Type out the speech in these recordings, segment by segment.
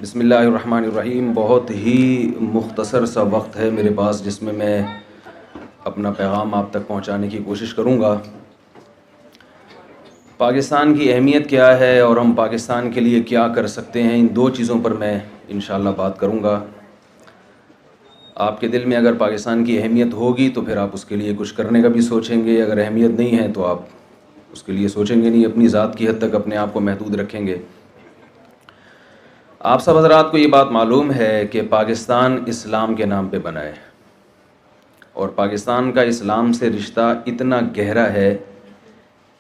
بسم اللہ الرحمن الرحیم. بہت ہی مختصر سا وقت ہے میرے پاس جس میں اپنا پیغام آپ تک پہنچانے کی کوشش کروں گا. پاکستان کی اہمیت کیا ہے اور ہم پاکستان کے لیے کیا کر سکتے ہیں، ان دو چیزوں پر میں انشاءاللہ بات کروں گا. آپ کے دل میں اگر پاکستان کی اہمیت ہوگی تو پھر آپ اس کے لیے کچھ کرنے کا بھی سوچیں گے، اگر اہمیت نہیں ہے تو آپ اس کے لیے سوچیں گے نہیں، اپنی ذات کی حد تک اپنے آپ کو محدود رکھیں گے. آپ سب حضرات کو یہ بات معلوم ہے کہ پاکستان اسلام کے نام پہ بنا ہے، اور پاکستان کا اسلام سے رشتہ اتنا گہرا ہے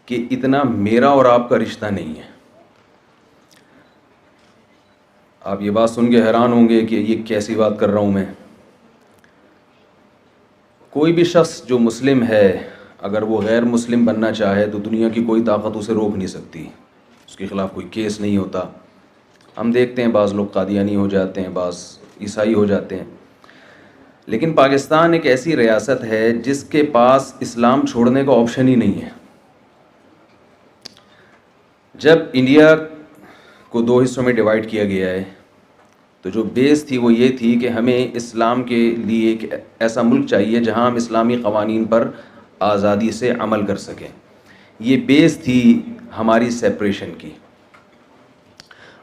کہ اتنا میرا اور آپ کا رشتہ نہیں ہے. آپ یہ بات سن کے حیران ہوں گے کہ یہ کیسی بات کر رہا ہوں میں. کوئی بھی شخص جو مسلم ہے اگر وہ غیر مسلم بننا چاہے تو دنیا کی کوئی طاقت اسے روک نہیں سکتی، اس کے خلاف کوئی کیس نہیں ہوتا. ہم دیکھتے ہیں بعض لوگ قادیانی ہو جاتے ہیں، بعض عیسائی ہو جاتے ہیں، لیکن پاکستان ایک ایسی ریاست ہے جس کے پاس اسلام چھوڑنے کا آپشن ہی نہیں ہے. جب انڈیا کو دو حصوں میں ڈیوائیڈ کیا گیا ہے تو جو بیس تھی وہ یہ تھی کہ ہمیں اسلام کے لیے ایک ایسا ملک چاہیے جہاں ہم اسلامی قوانین پر آزادی سے عمل کر سکیں. یہ بیس تھی ہماری سیپریشن کی.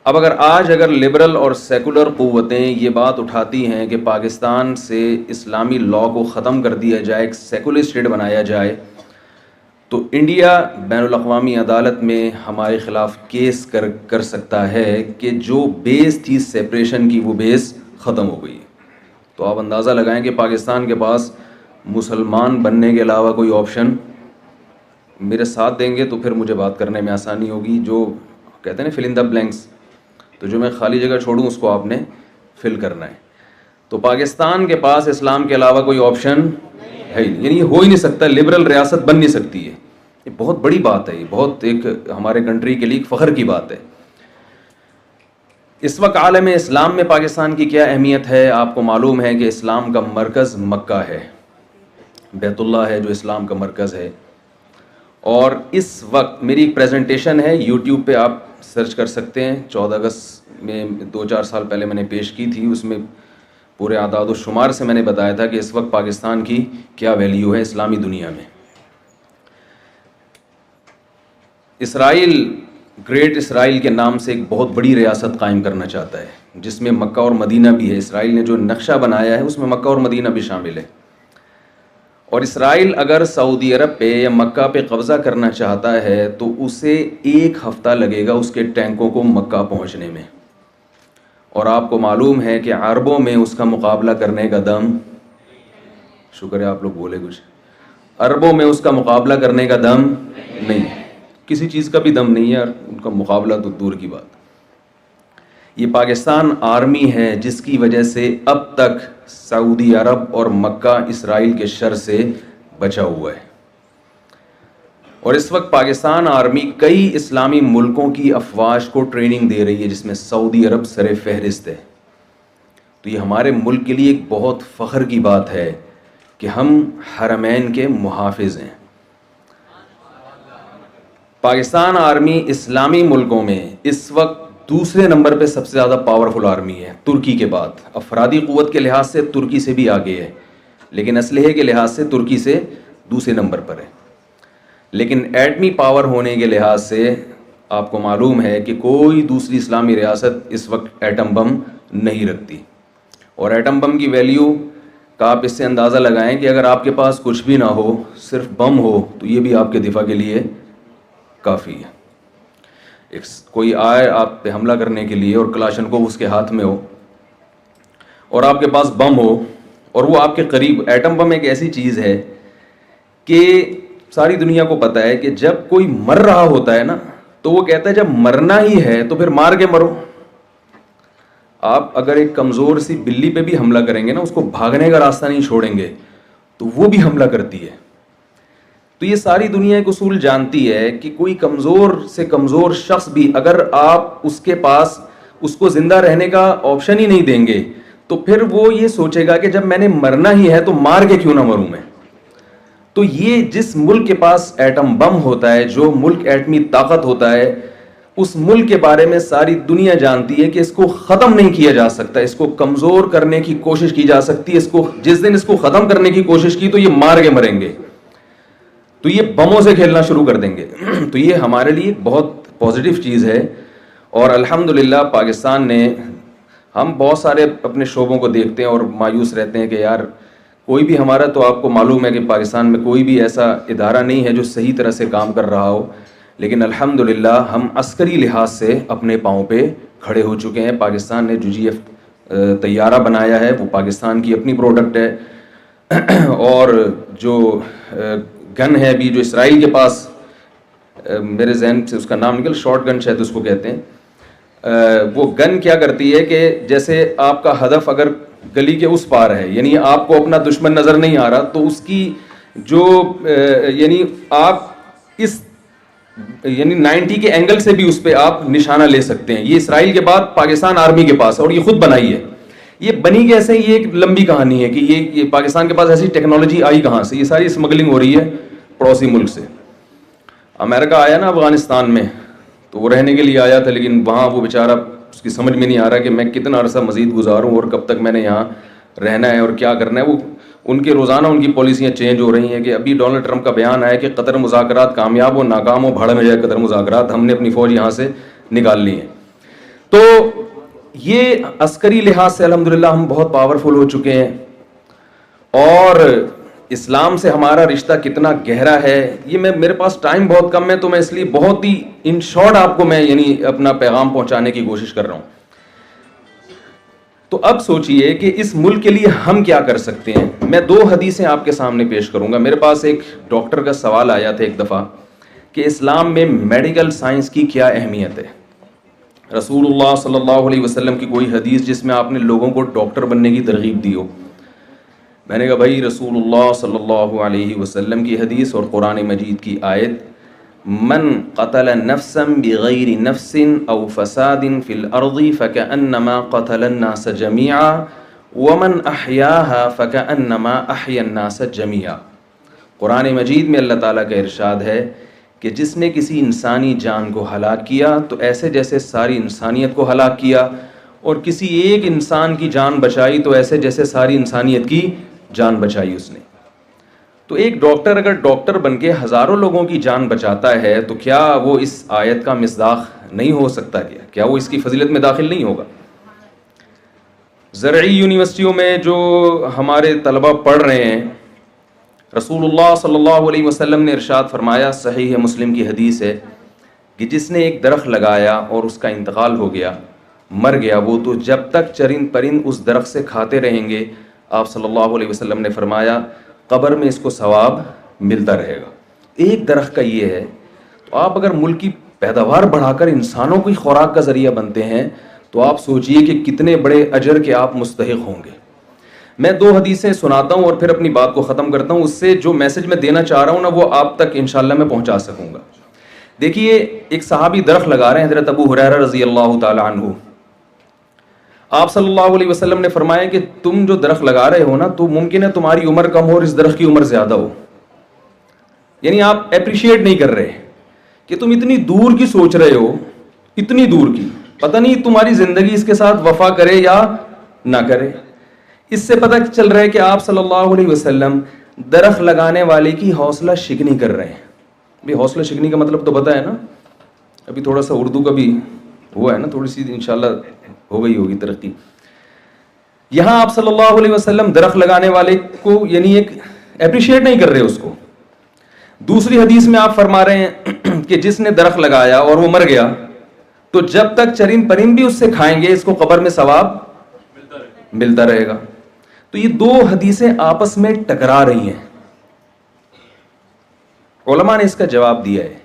اب اگر لبرل اور سیکولر قوتیں یہ بات اٹھاتی ہیں کہ پاکستان سے اسلامی لاء کو ختم کر دیا جائے، ایک سیکولر اسٹیٹ بنایا جائے، تو انڈیا بین الاقوامی عدالت میں ہمارے خلاف کیس کر سکتا ہے کہ جو بیس تھی سیپریشن کی وہ بیس ختم ہو گئی. تو آپ اندازہ لگائیں کہ پاکستان کے پاس مسلمان بننے کے علاوہ کوئی آپشن. میرے ساتھ دیں گے تو پھر مجھے بات کرنے میں آسانی ہوگی. جو کہتے ہیں نا فل ان دا بلینکس، تو جو میں خالی جگہ چھوڑوں اس کو آپ نے فل کرنا ہے. تو پاکستان کے پاس اسلام کے علاوہ کوئی آپشن ہے ہی نہیں، یعنی ہو ہی نہیں سکتا. لبرل ریاست بن نہیں سکتی ہے. یہ بہت بڑی بات ہے، یہ بہت ایک ہمارے کنٹری کے لیے فخر کی بات ہے. اس وقت عالم اسلام میں پاکستان کی کیا اہمیت ہے؟ آپ کو معلوم ہے کہ اسلام کا مرکز مکہ ہے، بیت اللہ ہے جو اسلام کا مرکز ہے. اور اس وقت میری ایک پریزنٹیشن ہے، یوٹیوب پہ آپ سرچ کر سکتے ہیں. 14 اگست میں 2-4 سال پہلے میں نے پیش کی تھی. اس میں پورے اعداد و شمار سے میں نے بتایا تھا کہ اس وقت پاکستان کی کیا ویلیو ہے اسلامی دنیا میں. اسرائیل گریٹ اسرائیل کے نام سے ایک بہت بڑی ریاست قائم کرنا چاہتا ہے جس میں مکہ اور مدینہ بھی ہے. اسرائیل نے جو نقشہ بنایا ہے اس میں مکہ اور مدینہ بھی شامل ہے. اور اسرائیل اگر سعودی عرب پہ یا مکہ پہ قبضہ کرنا چاہتا ہے تو اسے 1 ہفتہ لگے گا اس کے ٹینکوں کو مکہ پہنچنے میں. اور آپ کو معلوم ہے کہ عربوں میں اس کا مقابلہ کرنے کا دم، شکر ہے آپ لوگ بولے کچھ، عربوں میں اس کا مقابلہ کرنے کا دم نہیں، کسی چیز کا بھی دم نہیں ہے، اور ان کا مقابلہ تو دور کی بات. یہ پاکستان آرمی ہے جس کی وجہ سے اب تک سعودی عرب اور مکہ اسرائیل کے شر سے بچا ہوا ہے. اور اس وقت پاکستان آرمی کئی اسلامی ملکوں کی افواج کو ٹریننگ دے رہی ہے جس میں سعودی عرب سر فہرست ہے. تو یہ ہمارے ملک کے لیے ایک بہت فخر کی بات ہے کہ ہم حرمین کے محافظ ہیں. پاکستان آرمی اسلامی ملکوں میں اس وقت دوسرے نمبر پہ سب سے زیادہ پاورفل آرمی ہے ترکی کے بعد. افرادی قوت کے لحاظ سے ترکی سے بھی آگے ہے، لیکن اسلحے کے لحاظ سے ترکی سے دوسرے نمبر پر ہے. لیکن ایٹمی پاور ہونے کے لحاظ سے آپ کو معلوم ہے کہ کوئی دوسری اسلامی ریاست اس وقت ایٹم بم نہیں رکھتی. اور ایٹم بم کی ویلیو کا آپ اس سے اندازہ لگائیں کہ اگر آپ کے پاس کچھ بھی نہ ہو، صرف بم ہو، تو یہ بھی آپ کے دفاع کے لیے کافی ہے. کوئی آئے آپ پہ حملہ کرنے کے لیے اور کلاشنکوف اس کے ہاتھ میں ہو اور آپ کے پاس بم ہو اور وہ آپ کے قریب. ایٹم بم ایک ایسی چیز ہے کہ ساری دنیا کو پتہ ہے کہ جب کوئی مر رہا ہوتا ہے نا تو وہ کہتا ہے جب مرنا ہی ہے تو پھر مار کے مرو. آپ اگر ایک کمزور سی بلی پہ بھی حملہ کریں گے نا، اس کو بھاگنے کا راستہ نہیں چھوڑیں گے تو وہ بھی حملہ کرتی ہے. تو یہ ساری دنیا ایک اصول جانتی ہے کہ کوئی کمزور سے کمزور شخص بھی اگر آپ اس کے پاس اس کو زندہ رہنے کا آپشن ہی نہیں دیں گے تو پھر وہ یہ سوچے گا کہ جب میں نے مرنا ہی ہے تو مار کے کیوں نہ مروں میں. تو یہ جس ملک کے پاس ایٹم بم ہوتا ہے، جو ملک ایٹمی طاقت ہوتا ہے، اس ملک کے بارے میں ساری دنیا جانتی ہے کہ اس کو ختم نہیں کیا جا سکتا, اس کو کمزور کرنے کی کوشش کی جا سکتی ہے, اس کو جس دن اس کو ختم کرنے کی کوشش کی تو یہ مار کے مریں گے, تو یہ بموں سے کھیلنا شروع کر دیں گے. تو یہ ہمارے لیے بہت پازیٹیو چیز ہے. اور الحمدللہ پاکستان نے, ہم بہت سارے اپنے شعبوں کو دیکھتے ہیں اور مایوس رہتے ہیں کہ یار کوئی بھی ہمارا, تو آپ کو معلوم ہے کہ پاکستان میں کوئی بھی ایسا ادارہ نہیں ہے جو صحیح طرح سے کام کر رہا ہو, لیکن الحمدللہ ہم عسکری لحاظ سے اپنے پاؤں پہ کھڑے ہو چکے ہیں. پاکستان نے جو GF طیارہ بنایا ہے وہ پاکستان کی اپنی پروڈکٹ ہے, اور جو گن ہے ابھی جو اسرائیل کے پاس, میرے ذہن سے اس کا نام نکل, شارٹ گن شاید اس کو کہتے ہیں, وہ گن کیا کرتی ہے کہ جیسے آپ کا ہدف اگر گلی کے اس پار ہے, یعنی آپ کو اپنا دشمن نظر نہیں آ رہا, تو اس کی جو یعنی آپ اس یعنی 90 کے اینگل سے بھی اس پہ آپ نشانہ لے سکتے ہیں. یہ اسرائیل کے بعد پاکستان آرمی کے پاس ہے اور یہ خود بنائی ہے. یہ بنی کیسے, یہ ایک لمبی کہانی ہے کہ یہ پاکستان کے پاس ایسی ٹیکنالوجی آئی کہاں سے. یہ ساری اسمگلنگ ہو رہی ہے پڑوسی ملک سے. امریکہ آیا نا افغانستان میں, تو وہ رہنے کے لیے آیا تھا, لیکن وہاں وہ بیچارہ اس کی سمجھ میں نہیں آ رہا کہ میں کتنا عرصہ مزید گزاروں اور کب تک میں نے یہاں رہنا ہے اور کیا کرنا ہے. وہ ان کے روزانہ ان کی پالیسیاں چینج ہو رہی ہیں کہ ابھی ڈونلڈ ٹرمپ کا بیان آیا کہ قطر مذاکرات کامیاب ہو ناکام ہو بھاڑ میں جائے قطر مذاکرات, ہم نے اپنی فوج یہاں سے نکال لی ہے. تو یہ عسکری لحاظ سے الحمدللہ ہم بہت پاورفل ہو چکے ہیں, اور اسلام سے ہمارا رشتہ کتنا گہرا ہے یہ میرے پاس ٹائم بہت کم ہے, تو میں اس لیے بہت ہی ان شارٹ آپ کو میں یعنی اپنا پیغام پہنچانے کی کوشش کر رہا ہوں. تو اب سوچئے کہ اس ملک کے لیے ہم کیا کر سکتے ہیں. میں 2 حدیثیں آپ کے سامنے پیش کروں گا. میرے پاس ایک ڈاکٹر کا سوال آیا تھا ایک دفعہ کہ اسلام میں میڈیکل سائنس کی کیا اہمیت ہے. رسول اللہ صلی اللہ علیہ وسلم کی کوئی حدیث جس میں آپ نے لوگوں کو ڈاکٹر بننے کی ترغیب دی ہو. میں نے کہا بھائی رسول اللہ صلی اللہ علیہ وسلم کی حدیث اور قرآن مجید کی آیت, من قتل نفسا بغیر نفس او فساد فی الارض فکأنما قتل الناس جميعا ومن احیاها فکأنما احیا الناس جميعا. قرآن مجید میں اللہ تعالیٰ کا ارشاد ہے کہ جس نے کسی انسانی جان کو ہلاک کیا تو ایسے جیسے ساری انسانیت کو ہلاک کیا, اور کسی ایک انسان کی جان بچائی تو ایسے جیسے ساری انسانیت کی جان بچائی اس نے. تو ایک ڈاکٹر اگر ڈاکٹر بن کے ہزاروں لوگوں کی جان بچاتا ہے تو کیا وہ اس آیت کا مصداق نہیں ہو سکتا؟ کیا وہ اس کی فضیلت میں داخل نہیں ہوگا؟ زرعی یونیورسٹیوں میں جو ہمارے طلبہ پڑھ رہے ہیں, رسول اللہ صلی اللہ علیہ وسلم نے ارشاد فرمایا, صحیح مسلم کی حدیث ہے, کہ جس نے ایک درخت لگایا اور اس کا انتقال ہو گیا, مر گیا, وہ تو جب تک چرند پرند اس درخت سے کھاتے رہیں گے, آپ صلی اللہ علیہ وسلم نے فرمایا قبر میں اس کو ثواب ملتا رہے گا. ایک درخت کا یہ ہے. تو آپ اگر ملک کی پیداوار بڑھا کر انسانوں کی خوراک کا ذریعہ بنتے ہیں تو آپ سوچئے کہ کتنے بڑے اجر کے آپ مستحق ہوں گے. میں 2 حدیثیں سناتا ہوں اور پھر اپنی بات کو ختم کرتا ہوں. اس سے جو میسج میں دینا چاہ رہا ہوں نا وہ آپ تک انشاءاللہ میں پہنچا سکوں گا. دیکھیے ایک صحابی درخت لگا رہے ہیں, حضرت ابو ہریرہ رضی اللہ تعالی عنہ. آپ صلی اللہ علیہ وسلم نے فرمایا کہ تم جو درخت لگا رہے ہو نا, تو ممکن ہے تمہاری عمر کم ہو اور اس درخت کی عمر زیادہ ہو. یعنی آپ اپریشیٹ نہیں کر رہے کہ تم اتنی دور کی سوچ رہے ہو, اتنی دور کی, پتہ نہیں تمہاری زندگی اس کے ساتھ وفا کرے یا نہ کرے. اس سے پتہ چل رہا ہے کہ آپ صلی اللہ علیہ وسلم درخت لگانے والے کی حوصلہ شکنی کر رہے ہیں. بھی حوصلہ شکنی کا مطلب تو پتہ ہے نا, ابھی تھوڑا سا اردو کا بھی ہوا ہے نا, تھوڑی سی انشاءاللہ ہو گئی ہوگی ترقی. یہاں آپ صلی اللہ علیہ وسلم درخت لگانے والے کو یعنی ایک اپریشیٹ نہیں کر رہے اس کو. دوسری حدیث میں آپ فرما رہے ہیں کہ جس نے درخت لگایا اور وہ مر گیا تو جب تک چرند پرند بھی اس سے کھائیں گے اس کو قبر میں ثواب ملتا رہے گا. تو یہ 2 حدیثیں آپس میں ٹکرا رہی ہیں. علماء نے اس کا جواب دیا ہے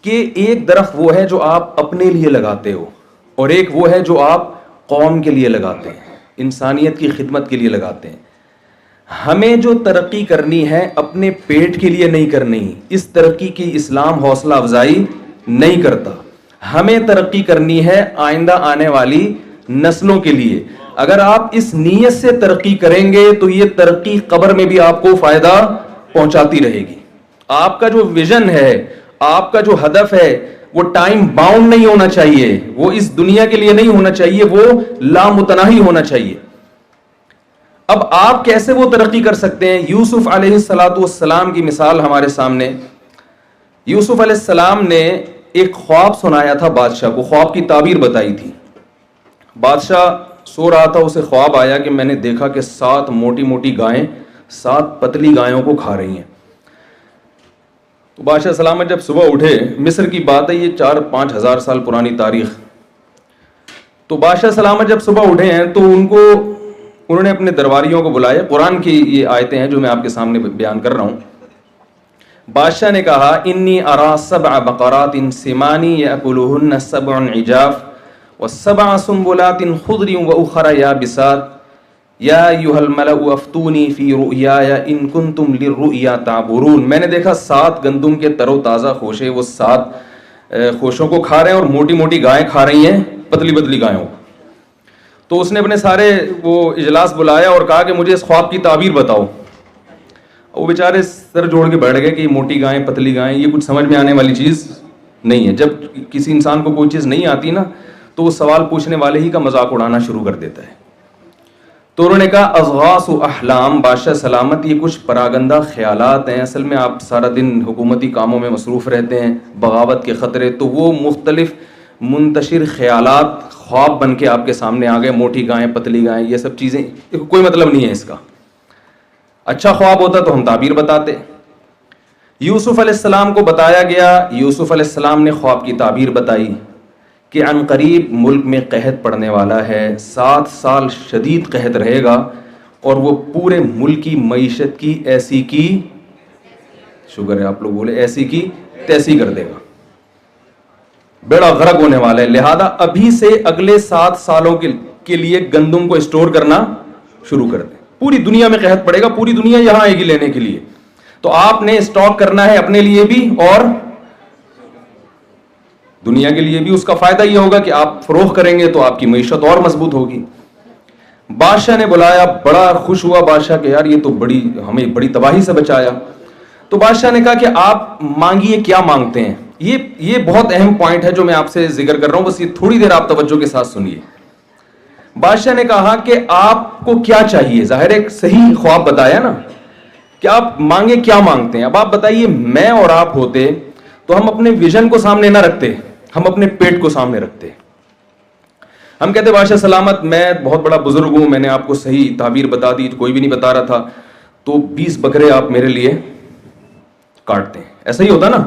کہ ایک درخت وہ ہے جو آپ اپنے لیے لگاتے ہو, اور ایک وہ ہے جو آپ قوم کے لیے لگاتے ہیں, انسانیت کی خدمت کے لیے لگاتے ہیں. ہمیں جو ترقی کرنی ہے اپنے پیٹ کے لیے نہیں کرنی. اس ترقی کی اسلام حوصلہ افزائی نہیں کرتا. ہمیں ترقی کرنی ہے آئندہ آنے والی نسلوں کے لیے. اگر آپ اس نیت سے ترقی کریں گے تو یہ ترقی قبر میں بھی آپ کو فائدہ پہنچاتی رہے گی. آپ کا جو ویژن ہے, آپ کا جو ہدف ہے, وہ ٹائم باؤنڈ نہیں ہونا چاہیے, وہ اس دنیا کے لیے نہیں ہونا چاہیے, وہ لامتناہی ہونا چاہیے. اب آپ کیسے وہ ترقی کر سکتے ہیں؟ یوسف علیہ السلام کی مثال ہمارے سامنے. یوسف علیہ السلام نے ایک خواب سنایا تھا بادشاہ کو, خواب کی تعبیر بتائی تھی. بادشاہ سو رہا تھا, اسے خواب آیا کہ میں نے دیکھا کہ 7 موٹی موٹی گائیں 7 پتلی گایوں کو کھا رہی ہیں. تو بادشاہ سلامت جب صبح اٹھے, مصر کی بات ہے, یہ 4-5 ہزار سال پرانی تاریخ. تو بادشاہ سلامت جب صبح اٹھے ہیں تو انہوں نے اپنے درباریوں کو بلایا. قرآن کی یہ آیتیں ہیں جو میں آپ کے سامنے بیان کر رہا ہوں. بادشاہ نے کہا انی ارا 7 بقرات سمان یاکلہن 7 عجاف و7 سنبلات خضر واخر یابسات یا ایھا الملأ افتونی فی رؤیایا ان کنتم للرؤیا تعبرون. میں نے دیکھا 7 گندم کے تر و تازہ خوشے, وہ 7 خوشوں کو کھا رہے ہیں اور موٹی موٹی گائیں کھا رہی ہیں پتلی پتلی گایوں. تو اس نے اپنے سارے وہ اجلاس بلایا اور کہا کہ مجھے اس خواب کی تعبیر بتاؤ. وہ بیچارے سر جوڑ کے بیٹھ گئے کہ موٹی گائیں پتلی گائیں یہ کچھ سمجھ میں آنے والی چیز نہیں ہے. جب کسی انسان کو کوئی چیز نہیں آتی نا تو وہ سوال پوچھنے والے ہی کا مذاق اڑانا شروع کر دیتا ہے. تو انہوں نے کہا اضغاث احلام, بادشاہ سلامت یہ کچھ پراگندہ خیالات ہیں, اصل میں آپ سارا دن حکومتی کاموں میں مصروف رہتے ہیں, بغاوت کے خطرے, تو وہ مختلف منتشر خیالات خواب بن کے آپ کے سامنے آ گئے, موٹی گائیں پتلی گائیں یہ سب چیزیں, کوئی مطلب نہیں ہے اس کا. اچھا خواب ہوتا تو ہم تعبیر بتاتے. یوسف علیہ السلام کو بتایا گیا, یوسف علیہ السلام نے خواب کی تعبیر بتائی کہ عن قریب ملک میں قحط پڑنے والا ہے, 7 سال شدید قحط رہے گا اور وہ پورے ملک کی معیشت کی ایسی کی, شکر ہے آپ لوگ بولے, ایسی کی تیسی کر دے گا, بیڑا غرق ہونے والا ہے. لہذا ابھی سے اگلے 7 سالوں کے لیے گندم کو اسٹور کرنا شروع کر دیں. پوری دنیا میں قحط پڑے گا, پوری دنیا یہاں آئے گی لینے کے لیے, تو آپ نے اسٹاک کرنا ہے اپنے لیے بھی اور دنیا کے لیے بھی. اس کا فائدہ یہ ہوگا کہ آپ فروخت کریں گے تو آپ کی معیشت اور مضبوط ہوگی. بادشاہ نے بلایا, بڑا خوش ہوا بادشاہ کہ یار یہ تو ہمیں بڑی تباہی سے بچایا. تو بادشاہ نے کہا کہ آپ مانگیے, کیا مانگتے ہیں. یہ بہت اہم پوائنٹ ہے جو میں آپ سے ذکر کر رہا ہوں, بس یہ تھوڑی دیر آپ توجہ کے ساتھ سنیے. بادشاہ نے کہا کہ آپ کو کیا چاہیے, ظاہر ایک صحیح خواب بتایا نا کہ آپ مانگے, کیا مانگتے ہیں. اب آپ بتائیے میں اور آپ ہوتے تو ہم اپنے ویژن کو سامنے نہ رکھتے, ہم اپنے پیٹ کو سامنے رکھتے. ہم کہتے بادشاہ سلامت میں بہت بڑا بزرگ ہوں, میں نے آپ کو صحیح تعبیر بتا دی, کوئی بھی نہیں بتا رہا تھا, تو 20 بکرے آپ میرے لیے کاٹتے ہیں. ایسا ہی ہوتا نا,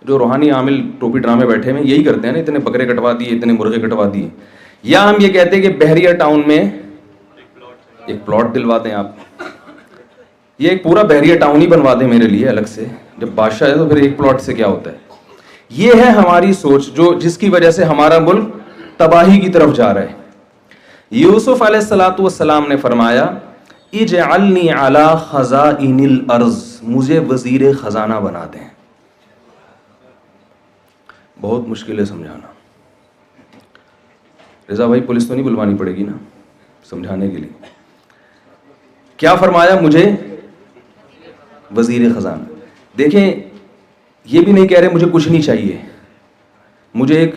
جو روحانی عامل ٹوپی ڈرامے بیٹھے ہیں یہی کرتے ہیں نا, اتنے بکرے کٹوا دیے, اتنے مرغے کٹوا دیے. یا ہم یہ کہتے ہیں کہ بحریہ ٹاؤن میں ایک پلاٹ دلوا دیں آپ, یہ ایک پورا بحریہ ٹاؤن ہی بنوا دیں میرے لیے الگ سے. جب بادشاہ ہے تو پھر ایک پلاٹ سے کیا ہوتا ہے. یہ ہے ہماری سوچ جس کی وجہ سے ہمارا ملک تباہی کی طرف جا رہا ہے. یوسف علیہ السلام نے فرمایا اجعلنی علی خزائن الارض, مجھے وزیر خزانہ بنا دیں. بہت مشکل ہے سمجھانا. رضا بھائی پولیس تو نہیں بلوانی پڑے گی نا سمجھانے کے لیے. کیا فرمایا, مجھے وزیر خزانہ. دیکھیں یہ بھی نہیں کہہ رہے مجھے کچھ نہیں چاہیے, مجھے ایک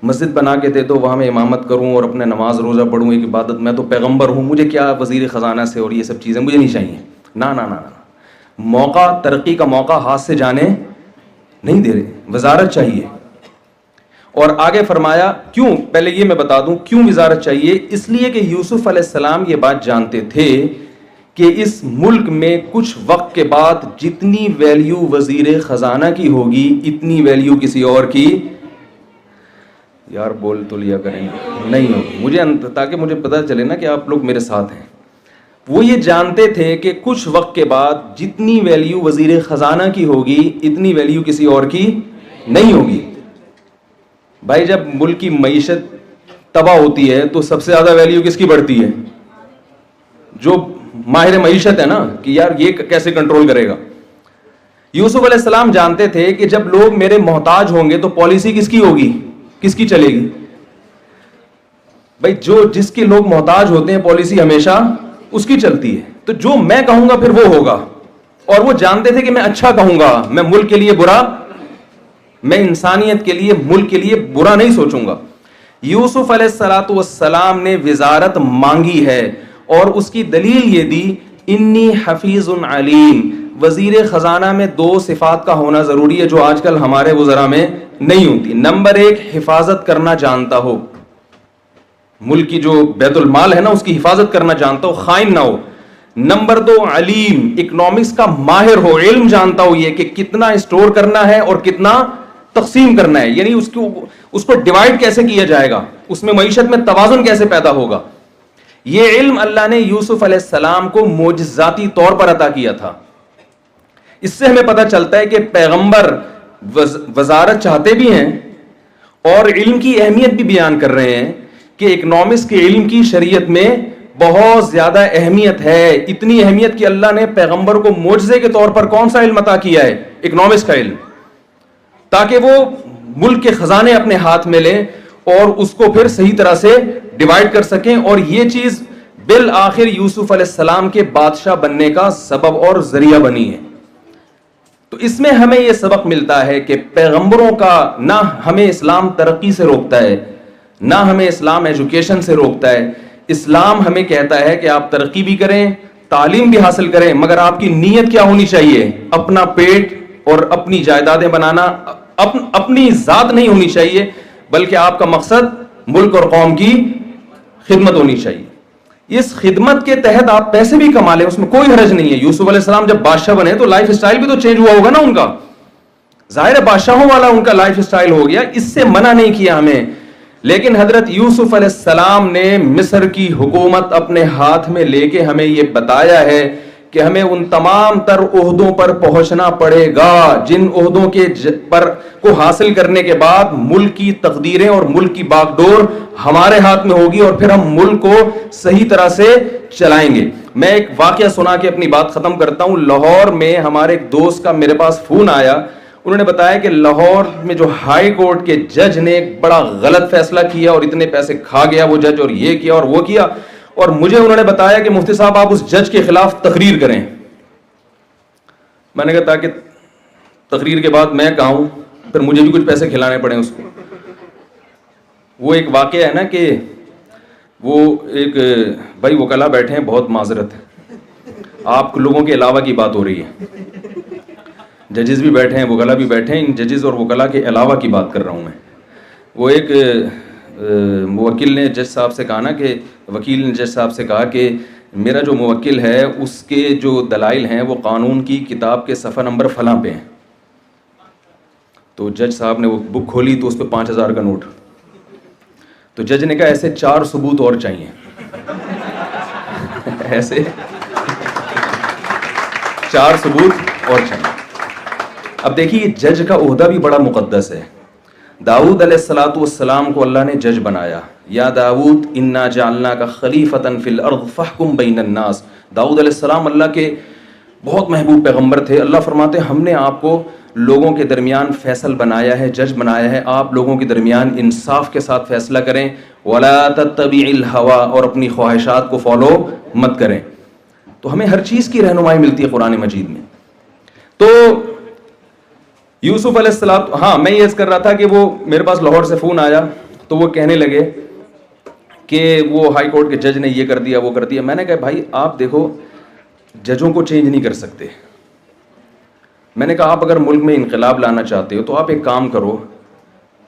مسجد بنا کے دے دو, وہاں میں امامت کروں اور اپنے نماز روزہ پڑھوں, ایک عبادت, میں تو پیغمبر ہوں, مجھے کیا وزیر خزانہ سے اور یہ سب چیزیں مجھے نہیں چاہیے. نا نا نا نا, موقع, ترقی کا موقع ہاتھ سے جانے نہیں دے رہے, وزارت چاہیے. اور آگے فرمایا کیوں, پہلے یہ میں بتا دوں کیوں وزارت چاہیے. اس لیے کہ یوسف علیہ السلام یہ بات جانتے تھے کہ اس ملک میں کچھ وقت کے بعد جتنی ویلیو وزیر خزانہ کی ہوگی اتنی ویلیو کسی اور کی, یار بول تو لیا کریں نہیں ہوگی. مجھے تاکہ مجھے پتہ چلے نا کہ آپ لوگ میرے ساتھ ہیں. وہ یہ جانتے تھے کہ کچھ وقت کے بعد جتنی ویلیو وزیر خزانہ کی ہوگی اتنی ویلیو کسی اور کی نہیں ہوگی. بھائی جب ملک کی معیشت تباہ ہوتی ہے تو سب سے زیادہ ویلیو کس کی بڑھتی ہے, جو ماہر معیشت ہے نا, کہ یار یہ کیسے کنٹرول کرے گا. یوسف علیہ السلام جانتے تھے کہ جب لوگ میرے محتاج ہوں گے تو پالیسی کس کی ہوگی, کس کی چلے گی. بھائی جس کے لوگ محتاج ہوتے ہیں پالیسی ہمیشہ اس کی چلتی ہے. تو جو میں کہوں گا پھر وہ ہوگا. اور وہ جانتے تھے کہ میں اچھا کہوں گا, میں ملک کے لیے برا. میں انسانیت کے لیے, ملک کے لیے برا نہیں سوچوں گا. یوسف علیہ الصلوۃ والسلام نے وزارت مانگی ہے اور اس کی دلیل یہ دی, انی حفیظ علیم. وزیر خزانہ میں 2 صفات کا ہونا ضروری ہے جو آج کل ہمارے وزراء میں نہیں ہوتی. نمبر 1, حفاظت کرنا جانتا ہو, ملک کی جو بیت المال ہے نا اس کی حفاظت کرنا جانتا ہو, خائن نہ ہو. نمبر 2, علیم, اکنامکس کا ماہر ہو, علم جانتا ہو یہ کہ کتنا اسٹور کرنا ہے اور کتنا تقسیم کرنا ہے, یعنی اس کو ڈیوائڈ کیسے کیا جائے گا, اس میں معیشت میں توازن کیسے پیدا ہوگا. یہ علم اللہ نے یوسف علیہ السلام کو معجزاتی طور پر عطا کیا تھا. اس سے ہمیں پتہ چلتا ہے کہ پیغمبر وزارت چاہتے بھی ہیں اور علم کی اہمیت بھی بیان کر رہے ہیں کہ اکنامکس کے علم کی شریعت میں بہت زیادہ اہمیت ہے. اتنی اہمیت کہ اللہ نے پیغمبر کو معجزے کے طور پر کون سا علم عطا کیا ہے, اکنامکس کا علم, تاکہ وہ ملک کے خزانے اپنے ہاتھ میں لیں اور اس کو پھر صحیح طرح سے ڈیوائڈ کر سکیں. اور یہ چیز بالآخر یوسف علیہ السلام کے بادشاہ بننے کا سبب اور ذریعہ بنی ہے. تو اس میں ہمیں یہ سبق ملتا ہے کہ پیغمبروں کا نہ ہمیں اسلام ترقی سے روکتا ہے, نہ ہمیں اسلام ایجوکیشن سے روکتا ہے. اسلام ہمیں کہتا ہے کہ آپ ترقی بھی کریں, تعلیم بھی حاصل کریں, مگر آپ کی نیت کیا ہونی چاہیے, اپنا پیٹ اور اپنی جائیدادیں بنانا, اپنی ذات نہیں ہونی چاہیے, بلکہ آپ کا مقصد ملک اور قوم کی خدمت ہونی چاہیے. اس خدمت کے تحت آپ پیسے بھی کما لیں, اس میں کوئی حرج نہیں ہے. یوسف علیہ السلام جب بادشاہ بنے تو لائف اسٹائل بھی تو چینج ہوا ہوگا نا ان کا, ظاہر ہے بادشاہوں والا ان کا لائف اسٹائل ہو گیا, اس سے منع نہیں کیا ہمیں. لیکن حضرت یوسف علیہ السلام نے مصر کی حکومت اپنے ہاتھ میں لے کے ہمیں یہ بتایا ہے کہ ہمیں ان تمام تر عہدوں پر پہنچنا پڑے گا جن عہدوں کے پر کو حاصل کرنے کے بعد ملک کی تقدیریں اور ملک کی باغ ڈور ہمارے ہاتھ میں ہوگی اور پھر ہم ملک کو صحیح طرح سے چلائیں گے. میں ایک واقعہ سنا کے اپنی بات ختم کرتا ہوں. لاہور میں ہمارے ایک دوست کا میرے پاس فون آیا, انہوں نے بتایا کہ لاہور میں جو ہائی کورٹ کے جج نے ایک بڑا غلط فیصلہ کیا اور اتنے پیسے کھا گیا وہ جج, اور یہ کیا اور وہ کیا, اور مجھے انہوں نے بتایا کہ مفتی صاحب آپ اس جج کے خلاف تقریر کریں. میں نے کہا تاکہ تقریر کے بعد میں کہوں پھر مجھے بھی کچھ پیسے کھلانے پڑیں اس کو. وہ ایک واقعہ ہے نا کہ وہ ایک بھائی وکلا بیٹھے ہیں, بہت معذرت ہے آپ لوگوں کے علاوہ کی بات ہو رہی ہے, ججز بھی بیٹھے ہیں وکلا بھی بیٹھے ہیں, ان ججز اور وکلا کے علاوہ کی بات کر رہا ہوں میں. وہ ایک موکل نے جج صاحب سے کہا نا کہ وکیل نے جج صاحب سے کہا کہ میرا جو موکل ہے اس کے جو دلائل ہیں وہ قانون کی کتاب کے صفحہ نمبر فلاں پہ ہیں. تو جج صاحب نے وہ بک کھولی تو اس پہ 5,000 کا نوٹ. تو جج نے کہا ایسے 4 ثبوت اور چاہیے, ایسے 4 ثبوت اور چاہیے. اب دیکھیے جج کا عہدہ بھی بڑا مقدس ہے. داؤد علیہ الصلوۃ والسلام کو اللہ نے جج بنایا, یا داؤد انا جعلناک خلیفۃ فی الارض فاحکم بین الناس. داؤد علیہ السلام اللہ کے بہت محبوب پیغمبر تھے. اللہ فرماتے ہیں ہم نے آپ کو لوگوں کے درمیان فیصل بنایا ہے, جج بنایا ہے, آپ لوگوں کے درمیان انصاف کے ساتھ فیصلہ کریں. ولا تتبع الہوی, اور اپنی خواہشات کو فالو مت کریں. تو ہمیں ہر چیز کی رہنمائی ملتی ہے قرآن مجید میں. تو یوسف علیہ السلام, ہاں میں یہ عرض کر رہا تھا کہ وہ میرے پاس لاہور سے فون آیا تو وہ کہنے لگے کہ وہ ہائی کورٹ کے جج نے یہ کر دیا وہ کر دیا. میں نے کہا بھائی آپ دیکھو ججوں کو چینج نہیں کر سکتے. میں نے کہا آپ اگر ملک میں انقلاب لانا چاہتے ہو تو آپ ایک کام کرو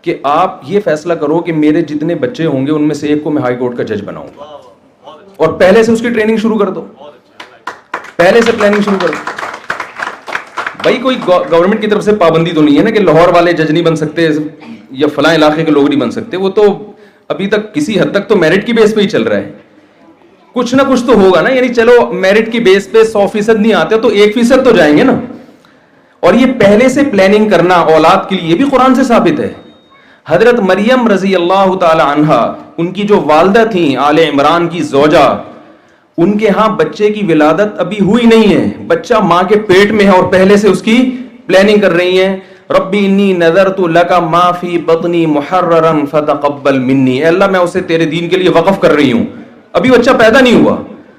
کہ آپ یہ فیصلہ کرو کہ میرے جتنے بچے ہوں گے ان میں سے ایک کو میں ہائی کورٹ کا جج بناؤں گا, اور پہلے سے اس کی ٹریننگ شروع کر دو, پہلے سے پلاننگ شروع کر دو. بھائی کوئی گورنمنٹ کی طرف سے پابندی تو نہیں ہے نا کہ لاہور والے جج نہیں بن سکتے یا فلاں علاقے کے لوگ نہیں بن سکتے. وہ تو ابھی تک کسی حد تک تو میرٹ کی بیس پہ ہی چل رہا ہے. کچھ نہ کچھ تو ہوگا نا, یعنی چلو میرٹ کی بیس پہ 100% نہیں آتے تو 1% تو جائیں گے نا. اور یہ پہلے سے پلاننگ کرنا اولاد کے لیے یہ بھی قرآن سے ثابت ہے. حضرت مریم رضی اللہ تعالی عنہا, ان کی جو والدہ تھیں آل عمران کی زوجہ, ان کے ہاں بچے کی ولادت ابھی ہوئی نہیں ہے, بچہ ماں کے پیٹ میں ہے اور پہلے سے اس کی پلاننگ کر رہی ہیں. ربی انی نذرت لک ما فی بطنی محررا فتقبل منی, اے اللہ میں اسے تیرے دین کے لیے وقف کر رہی ہوں. ابھی بچہ پیدا نہیں ہوا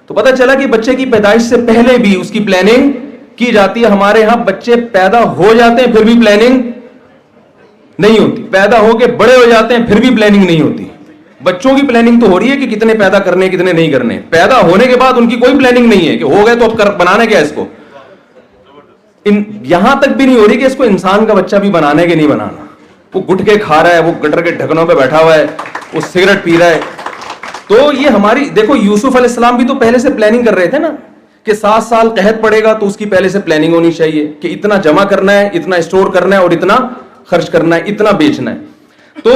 تو پتہ چلا کہ بچے کی پیدائش سے پہلے بھی اس کی پلاننگ کی جاتی ہے. ہمارے ہاں بچے پیدا ہو جاتے ہیں پھر بھی پلاننگ نہیں ہوتی. پیدا ہو کے بڑے ہو جاتے ہیں پھر بھی پلاننگ نہیں ہوتی. بچوں کی پلاننگ تو ہو رہی ہے کہ کتنے پیدا کرنے کتنے نہیں کرنے. پیدا ہونے کے بعد ان کی کوئی پلاننگ نہیں ہے کہ ہو گئے تو اب بنانا کیا اس کو. یہاں تک بھی نہیں ہو رہی کہ اس کو انسان کا بچہ بھی بنانے کے نہیں بنانا. وہ گٹکے کھا رہا ہے, وہ گٹر کے ڈھکنوں پہ بیٹھا ہوا ہے, وہ سگریٹ پی رہا ہے. تو یہ ہماری دیکھو یوسف علیہ السلام بھی تو پہلے سے پلاننگ کر رہے تھے نا کہ 7 سال قحط پڑے گا تو اس کی پہلے سے پلاننگ ہونی چاہیے کہ اتنا جمع کرنا ہے, اتنا اسٹور کرنا ہے اور اتنا خرچ کرنا ہے, اتنا بیچنا ہے. تو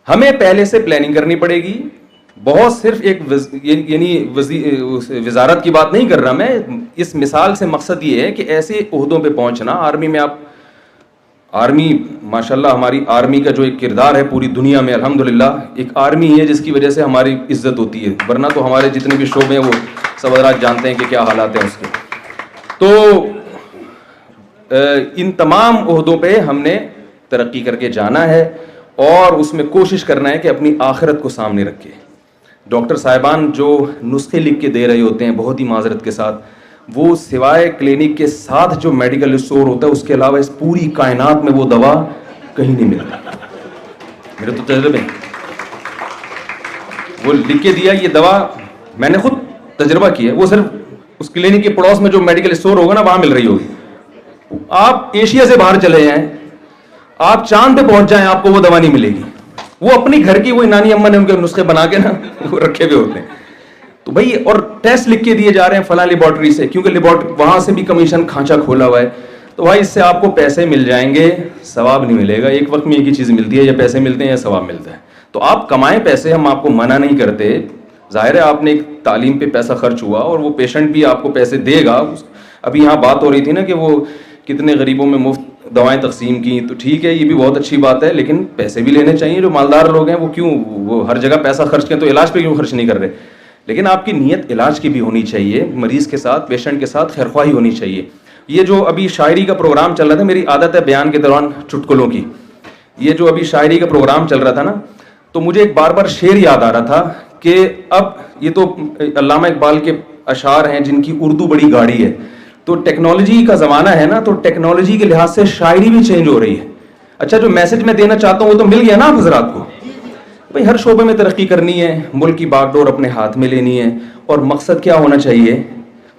ہمیں پہلے سے پلاننگ کرنی پڑے گی. بہت صرف ایک یعنی وزارت کی بات نہیں کر رہا میں, اس مثال سے مقصد یہ ہے کہ ایسے عہدوں پہ پہنچنا. آرمی میں آپ آرمی ماشاءاللہ ہماری آرمی کا جو ایک کردار ہے پوری دنیا میں الحمدللہ ایک آرمی ہے جس کی وجہ سے ہماری عزت ہوتی ہے, ورنہ تو ہمارے جتنے بھی شعبے ہیں وہ سب حضرات جانتے ہیں کہ کیا حالات ہیں اس کے. تو ان تمام عہدوں پہ ہم نے ترقی کر کے جانا ہے اور اس میں کوشش کرنا ہے کہ اپنی آخرت کو سامنے رکھے. ڈاکٹر صاحبان جو نسخے لکھ کے دے رہے ہوتے ہیں بہت ہی معذرت کے ساتھ, وہ سوائے کلینک کے ساتھ جو میڈیکل اسٹور ہوتا ہے اس کے علاوہ اس پوری کائنات میں وہ دوا کہیں نہیں ملتی. میرے تو تجربے وہ لکھ کے دیا, یہ دوا میں نے خود تجربہ کیا, وہ صرف اس کلینک کے پڑوس میں جو میڈیکل اسٹور ہوگا نا وہاں مل رہی ہوگی. آپ ایشیا سے باہر چلے جائیں, آپ چاند پہ پہنچ جائیں, آپ کو وہ دوا نہیں ملے گی. وہ اپنی گھر کی وہ نانی اماں نے ان کے نسخے بنا کے نا وہ رکھے ہوئے ہوتے ہیں. تو بھائی اور ٹیسٹ لکھ کے دیے جا رہے ہیں فلاں لیبارٹری سے, کیونکہ لیبارٹری وہاں سے بھی کمیشن کھانچا کھولا ہوا ہے. تو بھائی اس سے آپ کو پیسے مل جائیں گے, ثواب نہیں ملے گا. ایک وقت میں ایک ہی چیز ملتی ہے, یا پیسے ملتے ہیں یا ثواب ملتا ہے. تو آپ کمائیں پیسے, ہم آپ کو منع نہیں کرتے. ظاہر ہے آپ نے ایک تعلیم پہ پیسہ خرچ ہوا اور وہ پیشنٹ بھی آپ کو پیسے دے گا. ابھی یہاں بات ہو رہی تھی نا کہ وہ کتنے غریبوں میں مفت دوائیں تقسیم کی, تو ٹھیک ہے یہ بھی بہت اچھی بات ہے, لیکن پیسے بھی لینے چاہیے. جو مالدار لوگ ہیں وہ کیوں وہ ہر جگہ پیسہ خرچ کریں, تو علاج پہ کیوں خرچ نہیں کر رہے. لیکن آپ کی نیت علاج کی بھی ہونی چاہیے, مریض کے ساتھ پیشنٹ کے ساتھ خیرخواہی ہونی چاہیے. یہ جو ابھی شاعری کا پروگرام چل رہا تھا, میری عادت ہے بیان کے دوران چٹکلوں کی, یہ جو ابھی شاعری کا پروگرام چل رہا تھا نا, تو مجھے ایک بار بار شعر یاد آ رہا تھا کہ اب یہ تو علامہ اقبال کے اشعار ہیں جن کی اردو بڑی گاڑی ہے. تو ٹیکنالوجی کا زمانہ ہے نا, تو ٹیکنالوجی کے لحاظ سے شاعری بھی چینج ہو رہی ہے. اچھا جو میسج میں دینا چاہتا ہوں وہ تو مل گیا نا آپ حضرات کو. بھائی ہر شعبے میں ترقی کرنی ہے, ملک کی باغ ڈور اپنے ہاتھ میں لینی ہے, اور مقصد کیا ہونا چاہیے,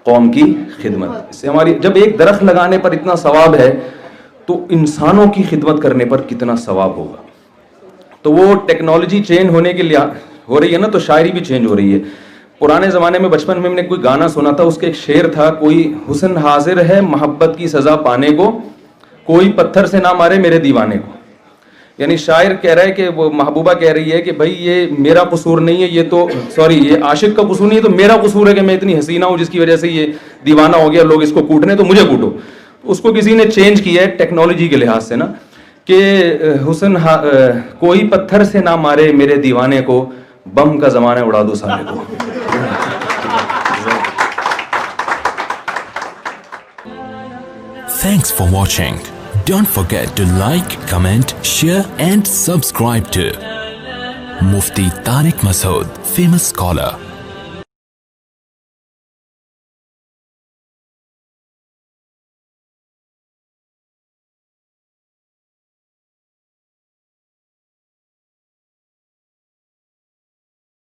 قوم کی خدمت. اس سے ہماری جب ایک درخت لگانے پر اتنا ثواب ہے تو انسانوں کی خدمت کرنے پر کتنا ثواب ہوگا. تو وہ ٹیکنالوجی چینج ہونے کے لیے ہو رہی ہے نا, تو شاعری بھی چینج ہو رہی ہے. پرانے زمانے میں بچپن میں نے کوئی گانا سنا تھا, اس کے ایک شعر تھا, کوئی حسن حاضر ہے محبت کی سزا پانے کو, کوئی پتھر سے نہ مارے میرے دیوانے کو. یعنی شاعر کہہ رہا ہے کہ وہ محبوبہ کہہ رہی ہے کہ بھائی یہ میرا قصور نہیں ہے, یہ تو سوری یہ عاشق کا قصور نہیں ہے, تو میرا قصور ہے کہ میں اتنی حسینہ ہوں جس کی وجہ سے یہ دیوانہ ہو گیا, لوگ اس کو کوٹنے, تو مجھے کوٹو. اس کو کسی نے چینج کیا ہے ٹیکنالوجی کے لحاظ سے نا, کہ کوئی پتھر سے نہ مارے میرے دیوانے کو, بم کا زمانہ اڑا دو سارے کو. Thanks for watching. Don't forget to like, comment, share and subscribe to Mufti Tariq Masood, famous scholar.